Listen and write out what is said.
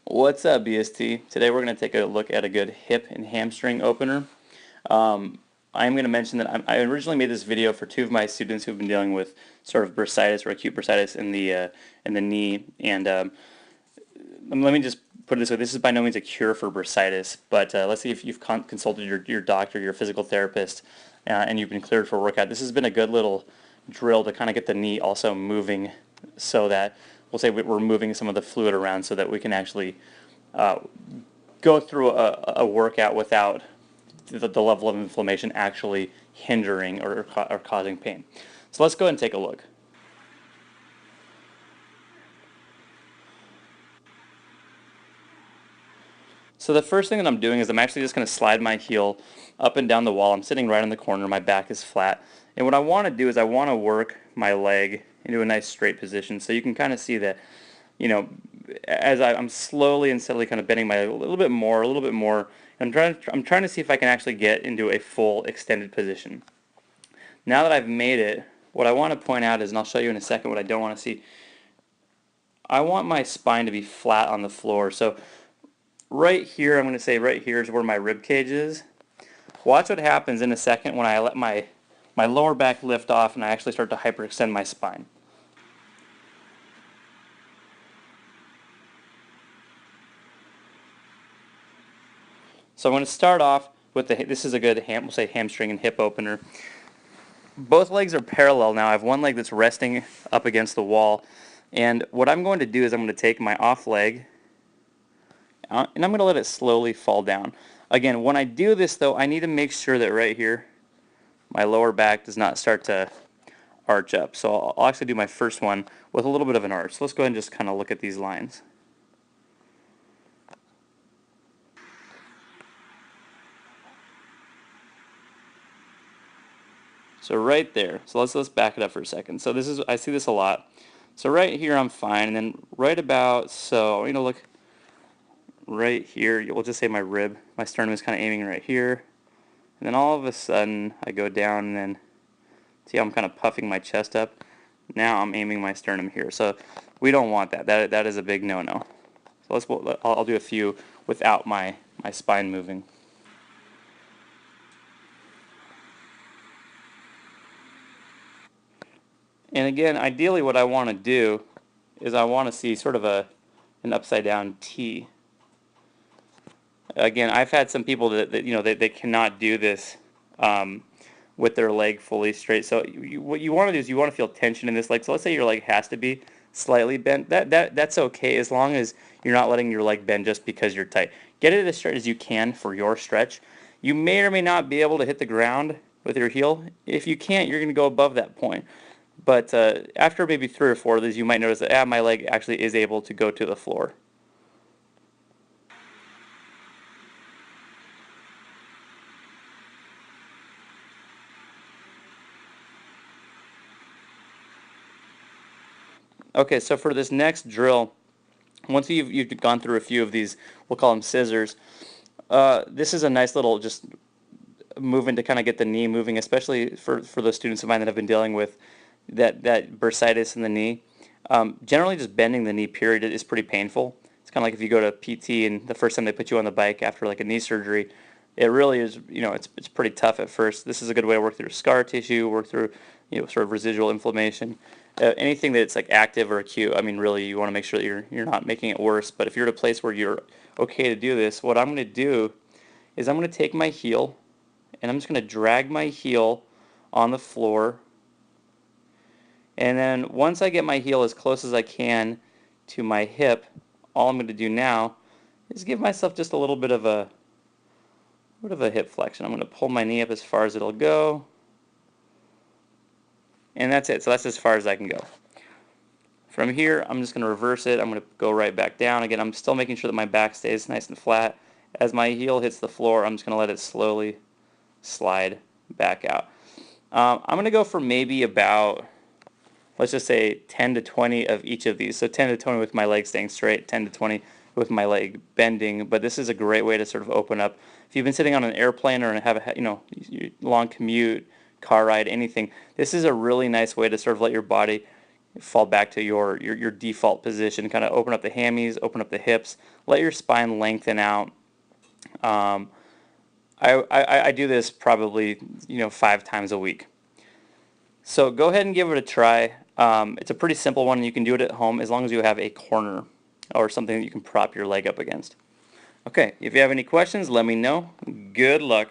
What's up, BST? Today we're going to take a look at a good hip and hamstring opener. I'm going to mention that I originally made this video for two of my students who've been dealing with sort of bursitis or acute bursitis in the knee. And let me just put it this way: this is by no means a cure for bursitis, but let's see if you've consulted your doctor, your physical therapist, and you've been cleared for a workout. This has been a good little drill to kind of get the knee also moving, so that we'll say we're moving some of the fluid around, so that we can actually go through a workout without the level of inflammation actually hindering or causing pain. So let's go ahead and take a look. So the first thing that I'm doing is I'm actually just going to slide my heel up and down the wall. I'm sitting right in the corner, my back is flat. And what I want to do is I want to work my leg into a nice straight position. So you can kind of see that, you know, as I'm slowly and steadily kind of bending my leg a little bit more. And I'm trying to see if I can actually get into a full extended position. Now that I've made it, what I want to point out is, and I'll show you in a second what I don't want to see, I want my spine to be flat on the floor. So right here, I'm going to say right here is where my rib cage is. Watch what happens in a second when I let my lower back lift off and I actually start to hyperextend my spine. So I'm going to start off with this is a good we'll say hamstring and hip opener. Both legs are parallel now. I have one leg that's resting up against the wall. And what I'm going to do is I'm going to take my off leg and I'm going to let it slowly fall down. Again, when I do this though, I need to make sure that right here my lower back does not start to arch up. So I'll actually do my first one with a little bit of an arch. So let's go ahead and just kind of look at these lines. So right there. So let's back it up for a second. So this is, I see this a lot. So right here I'm fine, and then right about so, look right here, we'll just say my rib, my sternum is kind of aiming right here. And then all of a sudden I go down, and then see how I'm kind of puffing my chest up. Now I'm aiming my sternum here. So we don't want that. That is a big no-no. So I'll do a few without my spine moving. And again, ideally what I want to do is I want to see sort of an upside down T. Again, I've had some people that they cannot do this with their leg fully straight. So what you want to do is you want to feel tension in this leg. So let's say your leg has to be slightly bent. That's okay, as long as you're not letting your leg bend just because you're tight. Get it as straight as you can for your stretch. You may or may not be able to hit the ground with your heel. If you can't, you're going to go above that point. But after maybe 3 or 4 of these, you might notice that my leg actually is able to go to the floor. Okay, so for this next drill, once you've gone through a few of these, we'll call them scissors, this is a nice little just movement to kind of get the knee moving, especially for those students of mine that have been dealing with that bursitis in the knee. Generally just bending the knee period is pretty painful. It's kind of like if you go to PT and the first time they put you on the bike after like a knee surgery, it really is, it's pretty tough at first. This is a good way to work through scar tissue, work through, sort of residual inflammation. Anything that's like active or acute, I mean, really you want to make sure that you're not making it worse. But if you're at a place where you're okay to do this, what I'm going to do is I'm going to take my heel and I'm just going to drag my heel on the floor. And then once I get my heel as close as I can to my hip, all I'm going to do now is give myself just a little bit of a hip flexion. I'm going to pull my knee up as far as it'll go. And that's it. So that's as far as I can go. From here, I'm just going to reverse it. I'm going to go right back down. Again, I'm still making sure that my back stays nice and flat. As my heel hits the floor, I'm just going to let it slowly slide back out. I'm going to go for maybe about, let's just say 10 to 20 of each of these. So 10 to 20 with my leg staying straight, 10 to 20 with my leg bending. But this is a great way to sort of open up. If you've been sitting on an airplane or have a long commute, car ride, anything, this is a really nice way to sort of let your body fall back to your default position. Kind of open up the hammies, open up the hips, let your spine lengthen out. I do this probably 5 times a week. So go ahead and give it a try. It's a pretty simple one. You can do it at home as long as you have a corner or something that you can prop your leg up against. Okay, if you have any questions, let me know. Good luck.